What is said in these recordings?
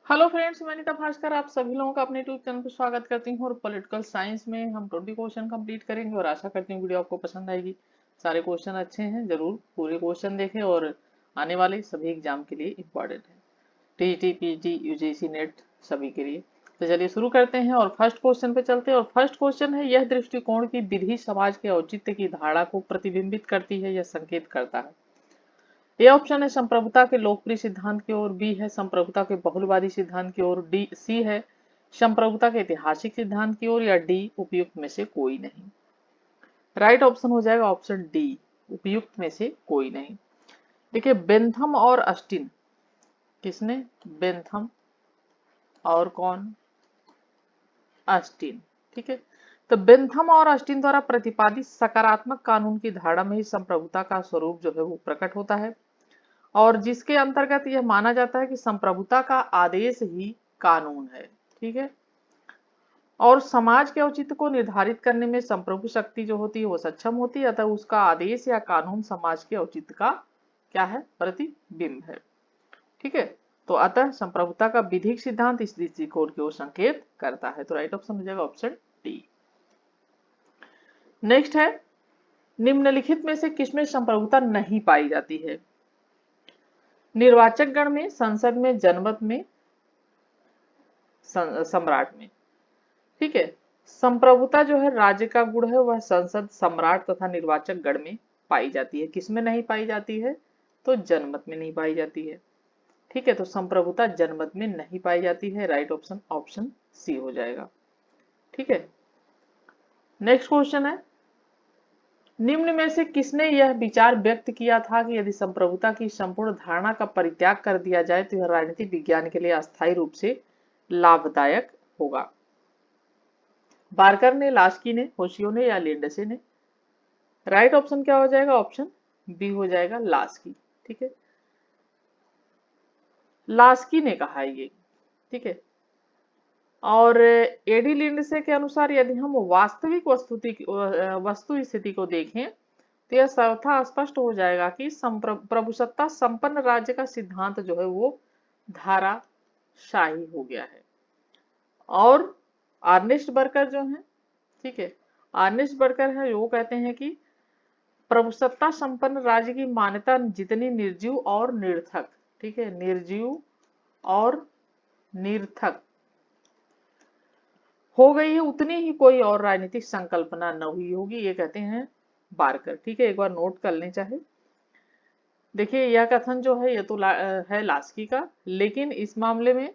Hello friends, मैं अनिता भास्कर आप सभी लोगों का अपने यूट्यूब चैनल पर स्वागत करती हूँ। और पॉलिटिकल साइंस में हम 20 क्वेश्चन कंप्लीट करेंगे और आशा करती हूँ वीडियो आपको पसंद आएगी। सारे क्वेश्चन अच्छे हैं, जरूर पूरे क्वेश्चन देखें और आने वाले सभी एग्जाम के लिए इम्पोर्टेंट है। टीईटी, पीजी, यूजीसी, नेट सभी के लिए। तो चलिए शुरू करते हैं और फर्स्ट क्वेश्चन पे चलते हैं। और फर्स्ट क्वेश्चन है, यह दृष्टिकोण की विधि समाज के औचित्य की धारणा को प्रतिबिंबित करती है या संकेत करता है। ए ऑप्शन है संप्रभुता के लोकप्रिय सिद्धांत की ओर, बी है संप्रभुता के बहुलवादी सिद्धांत की ओर, डी सी है संप्रभुता के ऐतिहासिक सिद्धांत की ओर, या डी उपयुक्त में से कोई नहीं। राइट ऑप्शन हो जाएगा ऑप्शन डी, उपयुक्त में से कोई नहीं। देखिए बेंथम और अस्टिन, किसने? बेंथम और कौन? अस्टिन। ठीक है, तो बेंथम और अस्टिन द्वारा प्रतिपादित सकारात्मक कानून की धारणा में ही संप्रभुता का स्वरूप जो है वो प्रकट होता है, और जिसके अंतर्गत यह माना जाता है कि संप्रभुता का आदेश ही कानून है। ठीक है, और समाज के औचित्य को निर्धारित करने में संप्रभु शक्ति जो होती है वो सक्षम होती है, अतः उसका आदेश या कानून समाज के औचित्य का क्या है? प्रतिबिंब है। ठीक है, तो अतः संप्रभुता का विधिक सिद्धांत इस दृष्टिकोण की ओर संकेत करता है। तो राइट ऑप्शन हो जाएगा ऑप्शन डी। नेक्स्ट है, निम्नलिखित में से किसमें संप्रभुता नहीं पाई जाती है? निर्वाचक गण में, संसद में, जनमत में, सम्राट में। ठीक है, संप्रभुता जो है राज्य का गुण है, वह संसद, सम्राट तथा निर्वाचक गण में पाई जाती है। किसमें नहीं पाई जाती है? तो जनमत में नहीं पाई जाती है। ठीक है, तो संप्रभुता जनमत में नहीं पाई जाती है। राइट ऑप्शन ऑप्शन सी हो जाएगा। ठीक है, नेक्स्ट क्वेश्चन है, निम्न में से किसने यह विचार व्यक्त किया था कि यदि संप्रभुता की संपूर्ण धारणा का परित्याग कर दिया जाए तो यह राजनीतिक विज्ञान के लिए अस्थायी रूप से लाभदायक होगा? बार्कर ने, लास्की ने, होशियो ने, या लिंडसे ने? राइट ऑप्शन क्या हो जाएगा? ऑप्शन बी हो जाएगा, लास्की। ठीक है, लास्की ने कहा है ये। ठीक है, और एडी लिंडसे के अनुसार यदि हम वास्तविक वस्तु स्थिति को देखें तो यह सर्वथा स्पष्ट हो जाएगा कि प्रभुसत्ता संपन्न राज्य का सिद्धांत जो है वो धाराशाही हो गया है। और आर्नेस्ट बर्कर जो है, ठीक है, आर्नेस्ट बर्कर है, वो कहते हैं कि प्रभुसत्ता संपन्न राज्य की मान्यता जितनी निर्जीव और निरर्थक, ठीक है, निर्जीव और निरर्थक हो गई है, उतनी ही कोई और राजनीतिक संकल्पना न हुई होगी, ये कहते हैं बारकर। ठीक है, एक बार नोट कर लें चाहे। देखिए यह कथन जो है ये तो है लास्की का, लेकिन इस मामले में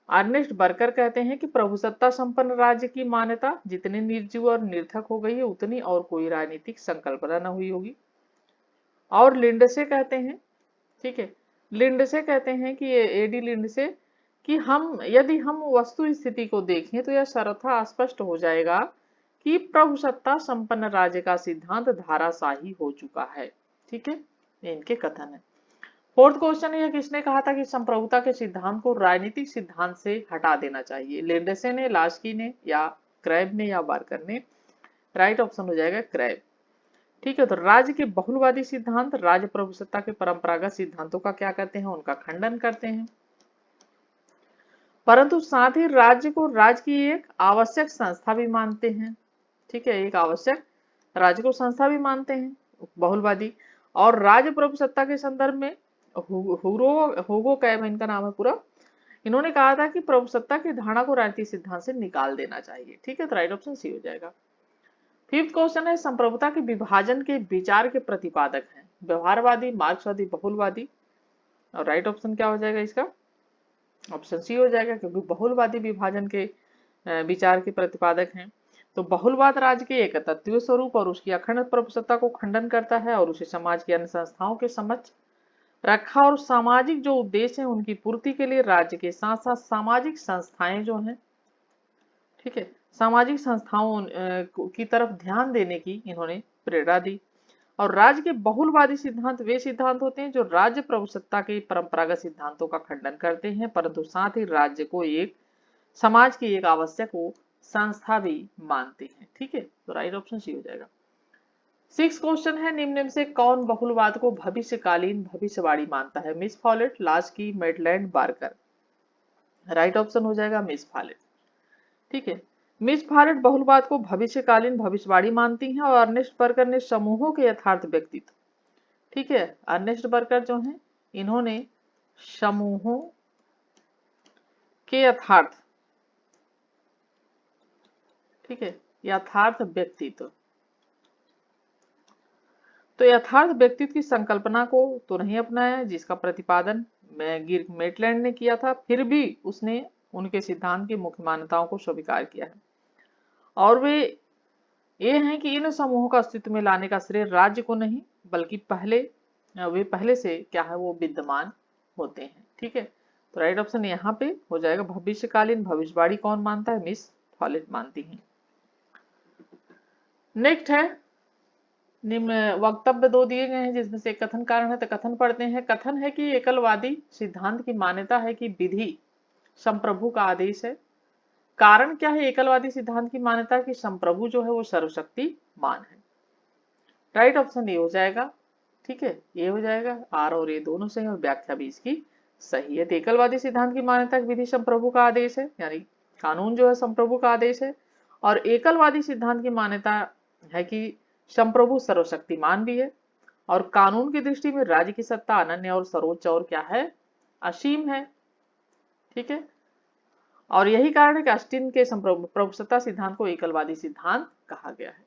अर्नेस्ट बर्कर कहते हैं कि प्रभुसत्ता संपन्न राज्य की मान्यता जितनी निर्जीव और निरर्थक हो गई है, उतनी और कोई राजनीतिक संकल्पना न हुई होगी। और लिंडसे कहते हैं, ठीक है, लिंडसे कहते हैं कि एडी लिंडसे कि हम यदि हम वस्तु स्थिति को देखें तो यह सर्वथा स्पष्ट हो जाएगा कि प्रभुसत्ता संपन्न राज्य का सिद्धांत धाराशाही हो चुका है। ठीक है, ये इनके कथन है। फोर्थ क्वेश्चन है, किसने कहा था कि संप्रभुता के सिद्धांत को राजनीतिक सिद्धांत से हटा देना चाहिए? लिंडसे ने, लास्की ने, या क्रैब ने, या बार्कर ने? राइट ऑप्शन हो जाएगा क्रैब। ठीक है, तो राज्य के बहुलवादी सिद्धांत राज्य प्रभुसत्ता के परंपरागत सिद्धांतों का क्या करते हैं? उनका खंडन करते हैं, परंतु साथ ही राज्य को राज्य की एक आवश्यक संस्था भी मानते हैं। ठीक है, एक आवश्यक राज्य को संस्था भी मानते हैं बहुलवादी। और राज्य प्रभुसत्ता के संदर्भ में हुगो कैम इनका नाम है पूरा, इन्होंने कहा था कि प्रभुसत्ता की धारणा को राजनीतिक सिद्धांत से निकाल देना चाहिए। ठीक है, तो राइट ऑप्शन सी हो जाएगा। फिफ्थ क्वेश्चन है, संप्रभुता के विभाजन के विचार के प्रतिपादक हैं व्यवहारवादी, मार्क्सवादी, बहुलवादी? और राइट ऑप्शन क्या हो जाएगा इसका? ऑप्शन सी हो जाएगा, क्योंकि बहुलवादी विभाजन के विचार के प्रतिपादक हैं। तो बहुलवाद राज्य के एक तत्वीय स्वरूप और उसकी अखंड प्रभुसत्ता को खंडन करता है और उसे समाज की अन्य संस्थाओं के समक्ष रखा, और सामाजिक जो उद्देश्य है उनकी पूर्ति के लिए राज्य के साथ साथ सामाजिक संस्थाएं जो हैं, ठीक है, सामाजिक संस्थाओं की तरफ ध्यान देने की इन्होंने प्रेरणा दी। और राज्य के बहुलवादी सिद्धांत वे सिद्धांत होते हैं जो राज्य प्रभुसत्ता के परंपरागत सिद्धांतों का खंडन करते हैं, परंतु साथ ही राज्य को एक समाज की एक आवश्यक संस्था भी मानते हैं। ठीक है, तो राइट ऑप्शन सी हो जाएगा। सिक्स क्वेश्चन है, निम्न में से कौन बहुलवाद को भविष्यकालीन भविष्यवाणी मानता है? Miss Follett, Laski, Maitland, Barker? Right option हो जाएगा मिस फॉलेट। ठीक है, मिस फॉलेट बहुलवाद को भविष्यकालीन भविष्यवाणी मानती हैं और अर्नेस्ट बर्गर ने समूहों के यथार्थ व्यक्तित्व, ठीक है, अर्नेस्ट बर्गर जो हैं इन्होंने समूहों के यथार्थ, ठीक है, यथार्थ व्यक्तित्व, तो यथार्थ व्यक्तित्व की संकल्पना को तो नहीं अपनाया जिसका प्रतिपादन गिर्क मेटलैंड ने किया था, फिर भी उसने उनके सिद्धांत की मुख्य मान्यताओं को स्वीकार किया है और वे ये हैं कि इन समूहों का अस्तित्व में लाने का श्रेय राज्य को नहीं बल्कि वे पहले से क्या है वो विद्यमान होते हैं। ठीक है, तो राइट ऑप्शन यहाँ पे हो जाएगा भविष्यकालीन भविष्यवाणी कौन मानता है, मिस फॉलेट मानती है। नेक्स्ट है निम्न वक्तव्य दो दिए गए हैं जिसमें से कथन कारण है, तो कथन पढ़ते हैं। कथन है कि एकलवादी सिद्धांत की मान्यता है कि विधि संप्रभु का आदेश है। कारण क्या है एकलवादी सिद्धांत की मान्यता कि संप्रभु जो है वो सर्वशक्तिमान है। राइट ऑप्शन ए हो जाएगा। ठीक है, ये हो जाएगा, आर और ए दोनों सही और व्याख्या भी इसकी सही है। तो एकलवादी सिद्धांत की मान्यता विधि संप्रभु का आदेश है, यानी कानून जो है संप्रभु का आदेश है, और एकलवादी सिद्धांत की मान्यता है कि संप्रभु सर्वशक्तिमान भी है और कानून की दृष्टि में राज्य की सत्ता अनन्य और सर्वोच्च और क्या है, असीम है। ठीक है, और यही कारण है कि ऑस्टिन के संप्रभुसत्ता सिद्धांत को एकलवादी सिद्धांत कहा गया है।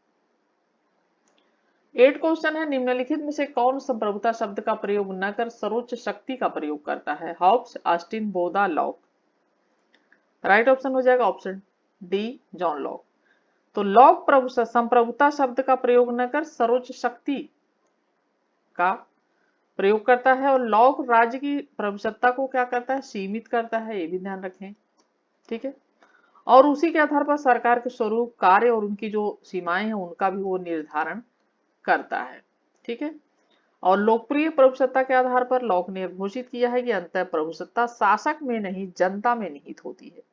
8 क्वेश्चन है, निम्नलिखित में से कौन संप्रभुता शब्द का प्रयोग न कर सर्वोच्च शक्ति का प्रयोग करता है, Hobbes, Austin, Bodin, Locke. Right option हो जाएगा ऑप्शन डी, जॉन लॉक। तो लॉक संप्रभुता शब्द का प्रयोग न कर सर्वोच्च शक्ति का प्रयोग करता है और लॉक राज्य की प्रभुसत्ता को क्या करता है, सीमित करता है, ये भी ध्यान रखें। ठीक है, और उसी के आधार पर सरकार के स्वरूप, कार्य और उनकी जो सीमाएं हैं उनका भी वो निर्धारण करता है। ठीक है, और लोकप्रिय प्रभुसत्ता के आधार पर लॉक ने घोषित किया है कि अंतः प्रभुसत्ता शासक में नहीं जनता में निहित होती है।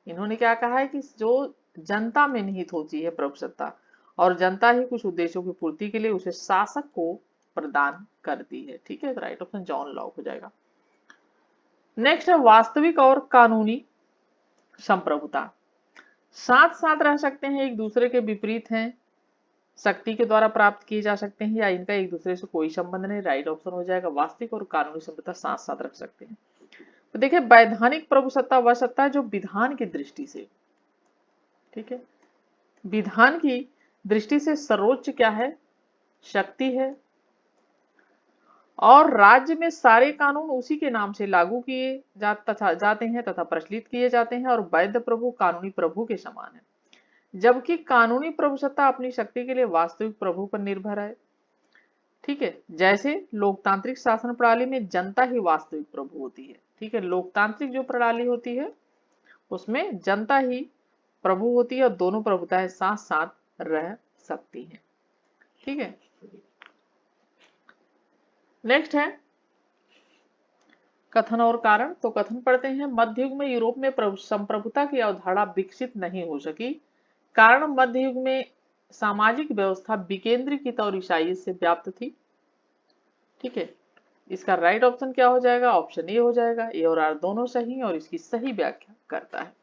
इन्होंने क्या कहा है कि जो जनता में निहित होती है प्रभुसत्ता और जनता ही कुछ उद्देश्यों की पूर्ति के लिए उसे शासक को प्रदान करती है। ठीक है, तो राइट ऑप्शन जॉन लॉक हो जाएगा। नेक्स्ट है वास्तविक और कानूनी संप्रभुता। साथ साथ रह सकते हैं, एक दूसरे के विपरीत हैं, शक्ति के द्वारा प्राप्त किए जा सकते हैं या इनका एक दूसरे से कोई संबंध नहीं। राइट ऑप्शन हो जाएगा वास्तविक और कानूनी संप्रभुता साथ साथ रख सकते हैं। तो देखिए वैधानिक प्रभुसत्ता वह सत्ता है जो विधान की दृष्टि से, ठीक है, विधान की दृष्टि से सर्वोच्च क्या है, शक्ति है और राज्य में सारे कानून उसी के नाम से लागू किए जाते हैं तथा प्रचलित किए जाते हैं और वैध प्रभु कानूनी प्रभु के समान है, जबकि कानूनी प्रभुसत्ता अपनी शक्ति के लिए वास्तविक प्रभु पर निर्भर है। ठीक है, जैसे लोकतांत्रिक शासन प्रणाली में जनता ही वास्तविक प्रभु होती है। ठीक है, लोकतांत्रिक जो प्रणाली होती है उसमें जनता ही प्रभु होती है और दोनों प्रभुताएं साथ साथ रह सकती हैं। ठीक है, नेक्स्ट है कथन और कारण। तो कथन पढ़ते हैं, मध्य युग में यूरोप में संप्रभुता की अवधारणा विकसित नहीं हो सकी, कारण मध्य युग में सामाजिक व्यवस्था विकेंद्रीकृत और ईसाई से व्याप्त थी। ठीक है, इसका राइट ऑप्शन क्या हो जाएगा, ऑप्शन ए हो जाएगा। ए और आर दोनों सही और इसकी सही व्याख्या करता है।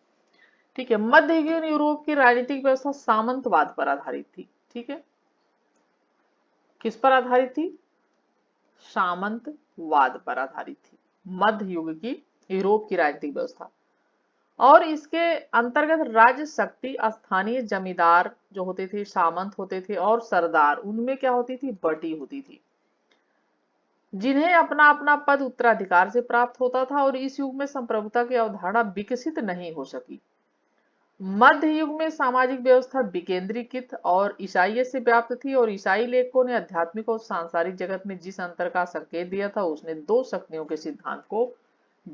ठीक है, मध्ययुगीन यूरोप की राजनीतिक व्यवस्था सामंतवाद पर आधारित थी। ठीक है, किस पर आधारित थी, सामंतवाद पर आधारित थी मध्य युग की यूरोप की राजनीतिक व्यवस्था, और इसके अंतर्गत राज्य शक्ति स्थानीय जमींदार जो होते थे, सामंत होते थे और सरदार, उनमें क्या होती थी, बटी होती थी, जिन्हें अपना अपना पद उत्तराधिकार से प्राप्त होता था और इस युग में संप्रभुता की अवधारणा विकसित नहीं हो सकी। मध्य युग में सामाजिक व्यवस्था विकेंद्रीकृत और ईसाई से व्याप्त थी और ईसाई लेखकों ने आध्यात्मिक और सांसारिक जगत में जिस अंतर का संकेत दिया था उसने दो शक्तियों के सिद्धांत को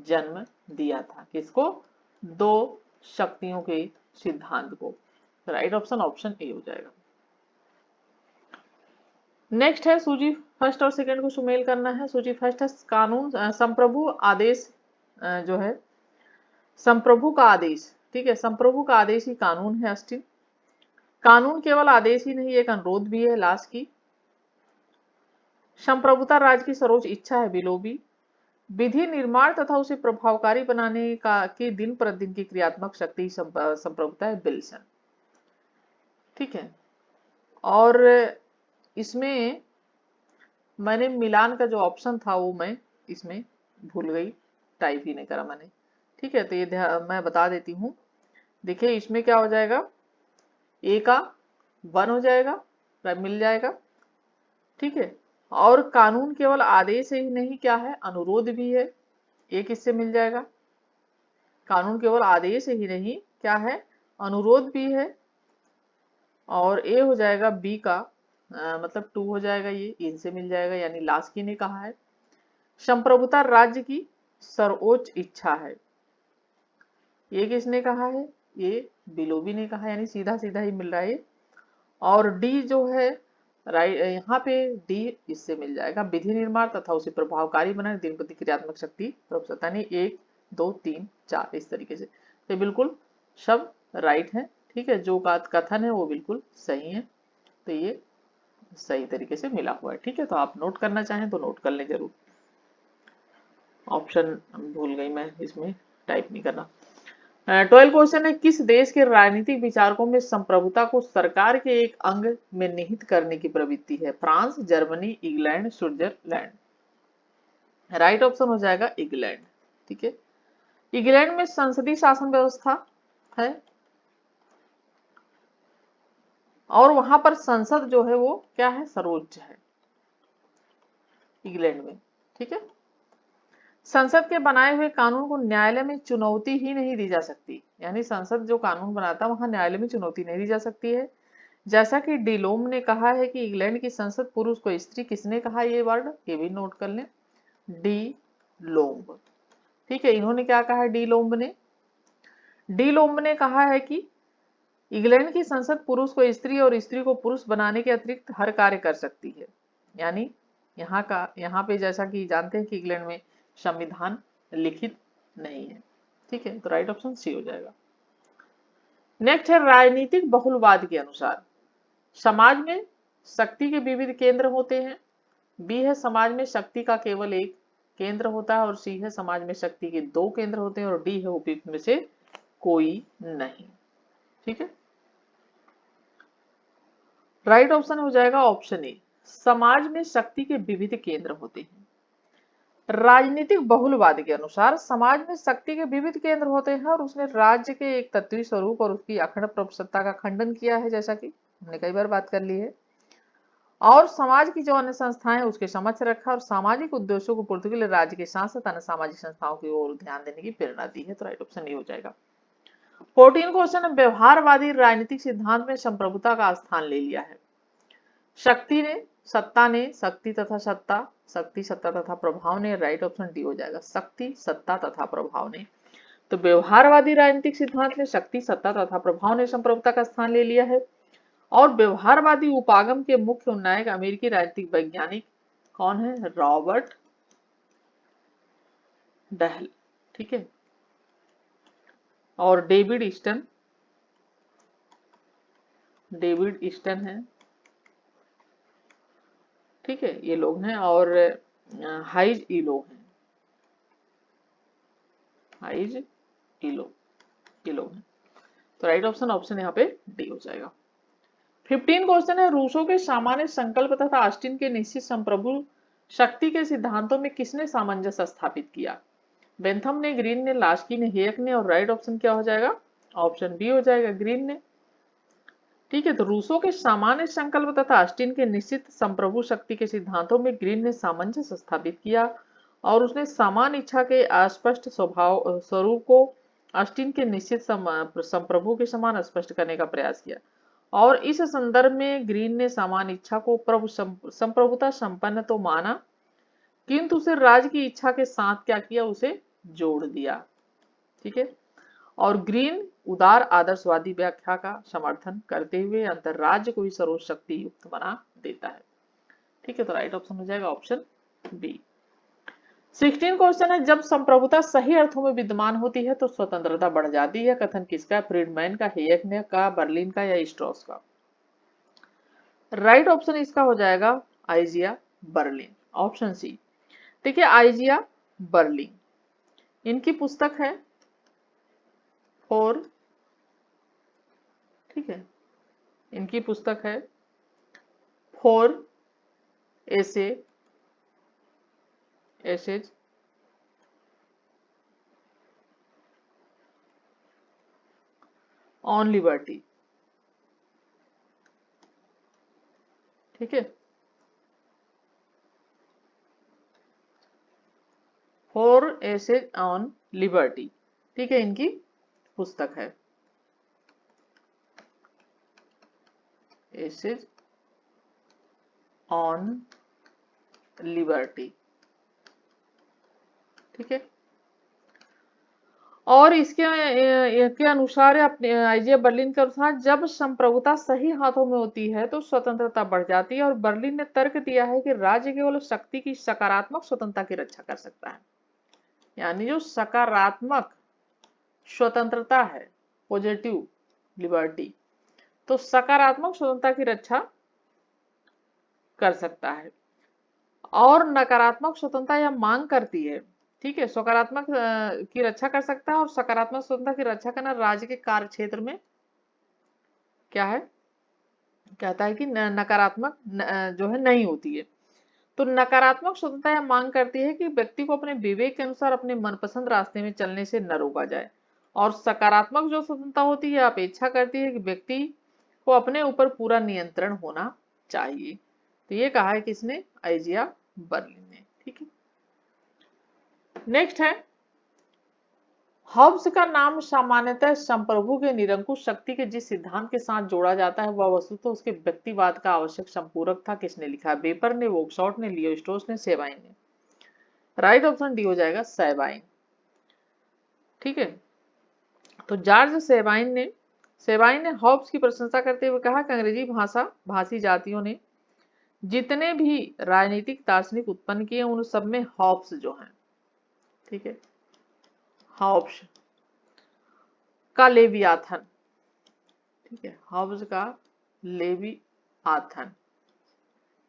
जन्म दिया था। किसको, दो शक्तियों के सिद्धांत को। राइट ऑप्शन ऑप्शन ए हो जाएगा। नेक्स्ट है सूची फर्स्ट और सेकंड को सुमेल करना है। सूची फर्स्ट है कानून संप्रभु आदेश, जो है संप्रभु का आदेश। ठीक है, संप्रभु का आदेश ही कानून है। अस्टिन, कानून केवल आदेश ही नहीं एक अनुरोध भी है, लास्ट की। संप्रभुता राज्य की सर्वोच्च इच्छा है, बिलोबी। विधि निर्माण तथा उसे प्रभावकारी बनाने का की दिन प्रतिदिन की क्रियात्मक शक्ति संप्रभुता है विल्सन। ठीक है, और इसमें मैंने मिलान का जो ऑप्शन था वो मैं इसमें भूल गई, टाइप ही नहीं करा मैंने। ठीक है, तो ये मैं बता देती हूँ। देखिए इसमें क्या हो जाएगा, ए का 1 हो जाएगा, मिल जाएगा। ठीक है, और कानून केवल आदेश ही नहीं, क्या है, अनुरोध भी है, एक इससे मिल जाएगा। कानून केवल आदेश ही नहीं, क्या है, अनुरोध भी है। और ए हो जाएगा बी का मतलब 2 हो जाएगा, ये इनसे मिल जाएगा, यानी लास्की ने कहा है संप्रभुता राज्य की सर्वोच्च इच्छा है, ये किसने कहा है, ये बिलोबी ने कहा, यानी सीधा सीधा ही मिल रहा है। और डी जो है राइट, यहाँ पे डी इससे मिल जाएगा, विधि निर्माण तथा उसे प्रभावकारी बनाने दिन प्रति क्रियात्मक शक्ति प्रभुसत्ता ने 1 2 3 4 इस तरीके से, तो बिल्कुल सब राइट है। ठीक है, जो कथन है वो बिल्कुल सही है, तो ये सही तरीके से मिला हुआ है। ठीक है, तो आप नोट करना चाहें तो नोट कर लें जरूर। ऑप्शन भूल गई मैं, इसमें टाइप नहीं करना। 12 क्वेश्चन है, किस देश के राजनीतिक विचारकों में संप्रभुता को सरकार के एक अंग में निहित करने की प्रवृत्ति है, France, Germany, England, Switzerland. Right option हो जाएगा इंग्लैंड। ठीक है, इंग्लैंड में संसदीय शासन व्यवस्था है और वहां पर संसद जो है वो क्या है, सर्वोच्च है इंग्लैंड में। ठीक है, संसद के बनाए हुए कानून को न्यायालय में चुनौती ही नहीं दी जा सकती, यानी संसद जो कानून बनाता है वहां न्यायालय में चुनौती नहीं दी जा सकती है। जैसा कि डीलोम ने कहा है कि इंग्लैंड की संसद पुरुष को स्त्री, किसने कहा ये वर्ड, ये भी नोट कर लें, डी लोम्ब। ठीक है, इन्होंने क्या कहा है, डी लोम्ब ने कहा है कि इंग्लैंड की संसद पुरुष को स्त्री और स्त्री को पुरुष बनाने के अतिरिक्त हर कार्य कर सकती है, यानी यहाँ पे जैसा कि जानते हैं कि इंग्लैंड में संविधान लिखित नहीं है। ठीक है, तो राइट ऑप्शन सी हो जाएगा। नेक्स्ट है, राजनीतिक बहुलवाद के अनुसार समाज में शक्ति के विविध केंद्र होते हैं, बी है समाज में शक्ति का केवल एक केंद्र होता है, और सी है समाज में शक्ति के 2 केंद्र होते हैं, और डी है उपयुक्त में से कोई नहीं। ठीक है, राइट ऑप्शन हो जाएगा ऑप्शन ए, समाज में शक्ति के विविध केंद्र होते हैं। राजनीतिक बहुलवाद के अनुसार समाज में शक्ति के विविध केंद्र होते हैं और उसने राज्य के एक तत्वीय स्वरूप और उसकी अखंड प्रभुसत्ता का खंडन किया है, जैसा कि हमने कई बार बात कर ली है, और समाज की जो अन्य संस्थाएं उसके समक्ष रखा और सामाजिक उद्देश्यों को पूर्ति के लिए राज्य के साथ साथ अन्य सामाजिक संस्थाओं की ओर ध्यान देने की प्रेरणा दी है, तो राइट ऑप्शन ये हो जाएगा। 14 क्वेश्चन है, व्यवहारवादी राजनीतिक सिद्धांत में संप्रभुता का स्थान ले लिया है, सत्ता ने शक्ति तथा सत्ता, शक्ति सत्ता तथा प्रभाव ने, राइट ऑप्शन डी हो जाएगा, शक्ति सत्ता तथा प्रभाव ने। तो व्यवहारवादी राजनीतिक सिद्धांत में शक्ति सत्ता तथा प्रभाव ने संप्रभुता का स्थान ले लिया है। और व्यवहारवादी उपागम के मुख्य उन्नायक अमेरिकी राजनीतिक वैज्ञानिक कौन है, रॉबर्ट डहल। ठीक है, और डेविड ईस्टन है। ठीक है, ये लोग हैं, और हाइज इलो हैं, हाइज इलो ये लोग हैं, तो राइट ऑप्शन यहाँ पे डी हो जाएगा। 15 क्वेश्चन है, रूसों के सामान्य संकल्प तथा ऑस्टिन के निश्चित संप्रभु शक्ति के सिद्धांतों में किसने सामंजस्य स्थापित किया, बेंथम ने, ग्रीन ने, लास्की ने, हेयक ने, और राइट ऑप्शन क्या हो जाएगा, ऑप्शन बी हो जाएगा, ग्रीन ने। ठीक है, तो रूसों के सामान्य संकल्प तथा ऑस्टिन के निश्चित संप्रभु शक्ति के सिद्धांतों में ग्रीन ने सामंजस्य स्थापित किया और उसने समान इच्छा के अस्पष्ट स्वभाव स्वरूप को ऑस्टिन के निश्चित संप्रभु के समान स्पष्ट करने का प्रयास किया, और इस संदर्भ में ग्रीन ने समान इच्छा को प्रभु संप्रभुता संपन्न तो माना, किंतु उसे राज की इच्छा के साथ क्या किया, उसे जोड़ दिया। ठीक है, और ग्रीन उदार आदर्शवादी व्याख्या का समर्थन करते हुए अंतरराज्य को ही सर्वोच्च शक्ति युक्त बना देता है। ठीक है, तो राइट ऑप्शन हो जाएगा ऑप्शन बी। 16 क्वेश्चन है, जब संप्रभुता सही अर्थों में विद्यमान होती है तो स्वतंत्रता बढ़ जाती है, कथन किसका, फ्रीडमैन का, हेयक ने का, बर्लिन का, या स्ट्रॉस का। राइट ऑप्शन इसका हो जाएगा आइजिया बर्लिन, ऑप्शन सी। देखिए आइजिया बर्लिन। इनकी पुस्तक है फोर, ठीक है, इनकी पुस्तक है फोर एसेज ऑन लिबर्टी, ठीक है, फोर एसेज ऑन लिबर्टी, ठीक है, इनकी पुस्तक है एसेज ऑन लिबर्टी, ठीक है। और इसके अनुसार अपने आईजीए बर्लिन के अनुसार जब संप्रभुता सही हाथों में होती है तो स्वतंत्रता बढ़ जाती है, और बर्लिन ने तर्क दिया है कि राज्य केवल शक्ति की सकारात्मक स्वतंत्रता की रक्षा कर सकता है। यानी जो सकारात्मक स्वतंत्रता है, पॉजिटिव लिबर्टी, तो सकारात्मक स्वतंत्रता की रक्षा कर सकता है, और नकारात्मक स्वतंत्रता यह मांग करती है, ठीक है, सकारात्मक की रक्षा कर सकता है, और सकारात्मक स्वतंत्रता की रक्षा करना राज्य के कार्य क्षेत्र में क्या है, कहता है कि नकारात्मक जो है नहीं होती है। तो नकारात्मक स्वतंत्रता यह मांग करती है कि व्यक्ति को अपने विवेक के अनुसार अपने मनपसंद रास्ते में चलने से न रोका जाए, और सकारात्मक जो स्वतंत्रता होती है अपेक्षा करती है कि व्यक्ति को अपने ऊपर पूरा नियंत्रण होना चाहिए। तो ये कहा है किसने, आइजिया बर्लिन ने, ठीक है। नेक्स्ट है, हॉब्स का नाम सामान्यतः संप्रभु के निरंकुश शक्ति के जिस सिद्धांत के साथ जोड़ा जाता है वह वस्तुतः उसके व्यक्तिवाद का आवश्यक संपूरक था। किसने लिखा, वेपर ने, वोक्सॉट ने, लियो स्ट्रॉस ने, सेबाइन ने। राइट ऑप्शन डी हो जाएगा सेबाइन, ठीक है। तो जॉर्ज सेबाइन ने हॉब्स की प्रशंसा करते हुए कहा कि अंग्रेजी भाषी जातियों ने जितने भी राजनीतिक दार्शनिक उत्पन्न किए उन सब में हॉब्स जो हैं, ठीक है, हॉब्स का लेवियाथन, ठीक है, हॉब्स का लेवियाथन,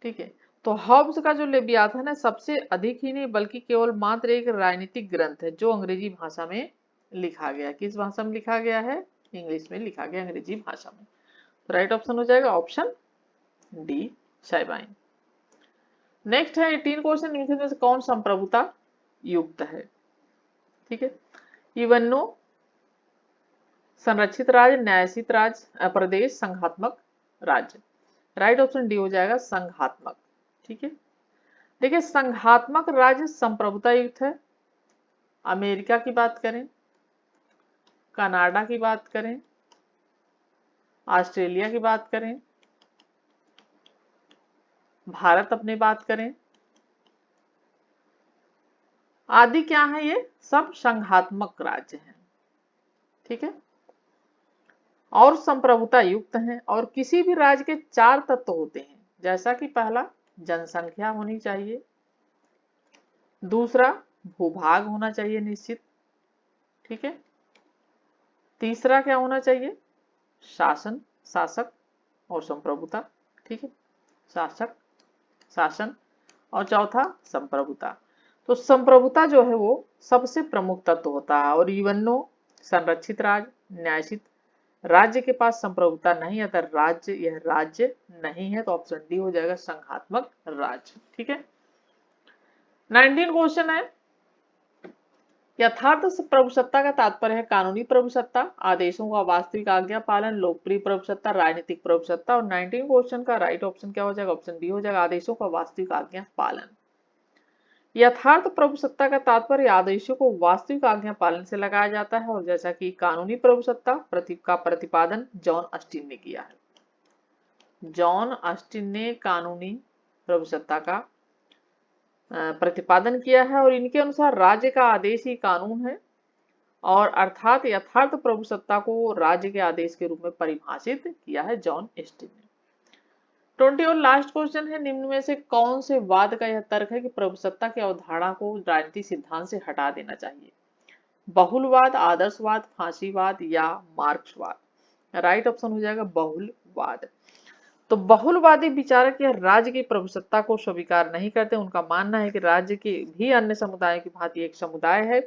ठीक है। तो हॉब्स का जो लेवियाथन है सबसे अधिक ही नहीं बल्कि केवल मात्र एक राजनीतिक ग्रंथ है जो अंग्रेजी भाषा में लिखा गया। किस भाषा में लिखा गया है, इंग्लिश में लिखा गया, अंग्रेजी भाषा में। तो राइट ऑप्शन हो जाएगा ऑप्शन डी, साइबाइन। नेक्स्ट है 18 क्वेश्चन, निम्नलिखित में से कौन संप्रभुता युक्त है, ठीक है। इवन्नो, संरक्षित राज्य, न्यायसित राज्य, प्रदेश, संघात्मक राज्य। राइट ऑप्शन डी हो जाएगा संघात्मक, ठीक है। देखिए संघात्मक राज्य संप्रभुता युक्त है। अमेरिका की बात करें, कनाडा की बात करें, ऑस्ट्रेलिया की बात करें, भारत अपनी बात करें, आदि क्या है, ये सब संघात्मक राज्य हैं, ठीक है, और संप्रभुता युक्त हैं। और किसी भी राज्य के 4 तत्व होते हैं, जैसा कि पहला जनसंख्या होनी चाहिए, दूसरा भूभाग होना चाहिए निश्चित, ठीक है, तीसरा क्या होना चाहिए, शासक और संप्रभुता, ठीक है, शासन, और चौथा संप्रभुता। तो संप्रभुता जो है वो सबसे प्रमुख तत्व होता है। और इवन्नो, संरक्षित राज्य, न्यायसित राज्य के पास संप्रभुता नहीं है, तो यह राज्य नहीं है। तो ऑप्शन डी हो जाएगा संघात्मक राज्य, ठीक है। 19 क्वेश्चन है, यथार्थ प्रभुसत्ता का तात्पर्य है कानूनी प्रभुसत्ता, आदेशों का वास्तविक आज्ञा पालन, लोकप्रिय प्रभुसत्ता, राजनीतिक प्रभुसत्ता। और 19 क्वेश्चन का राइट ऑप्शन क्या हो जाएगा, ऑप्शन बी हो जाएगा आदेशों का वास्तविक आज्ञा पालन। यथार्थ प्रभुसत्ता का तात्पर्य आदेशों को वास्तविक आज्ञा पालन से लगाया जाता है, और जैसा कि कानूनी प्रभुसत्ता का प्रतिपादन जॉन ऑस्टिन ने किया है। जॉन ऑस्टिन ने कानूनी प्रभुसत्ता का प्रतिपादन किया है, और इनके अनुसार राज्य का आदेश ही कानून है, और अर्थात यथार्थ प्रभुसत्ता को राज्य के आदेश के रूप में परिभाषित किया है जॉन ऑस्टिन ने। 20 और लास्ट क्वेश्चन है, निम्न में से कौन से वाद का यह तर्क है कि प्रभुसत्ता की अवधारणा को राजनीतिक सिद्धांत से हटा देना चाहिए, बहुलवाद, आदर्शवाद, फांसीवाद या मार्क्सवाद। राइट ऑप्शन हो जाएगा बहुलवाद। तो बहुलवादी विचारक यह राज्य की प्रभुसत्ता को स्वीकार नहीं करते। उनका मानना है कि राज्य की भी अन्य समुदायों की भांति एक समुदाय है,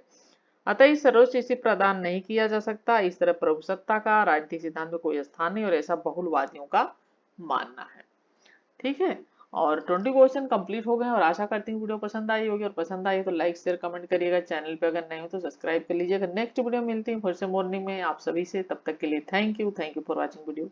अतः इस सर्वोच्च इसे प्रदान नहीं किया जा सकता। इस तरह प्रभुसत्ता का राजनीतिक सिद्धांत में कोई स्थान नहीं, और ऐसा बहुलवादियों का मानना है। ठीक है, और 20 क्वेश्चन कंप्लीट हो गए और आशा करती हूँ वीडियो पसंद आई होगी, और पसंद आई तो लाइक शेयर कमेंट करिएगा। चैनल पे अगर नए हो तो सब्सक्राइब कर लीजिएगा। नेक्स्ट वीडियो मिलती है फिर से मॉर्निंग में आप सभी से, तब तक के लिए thank you for watching video.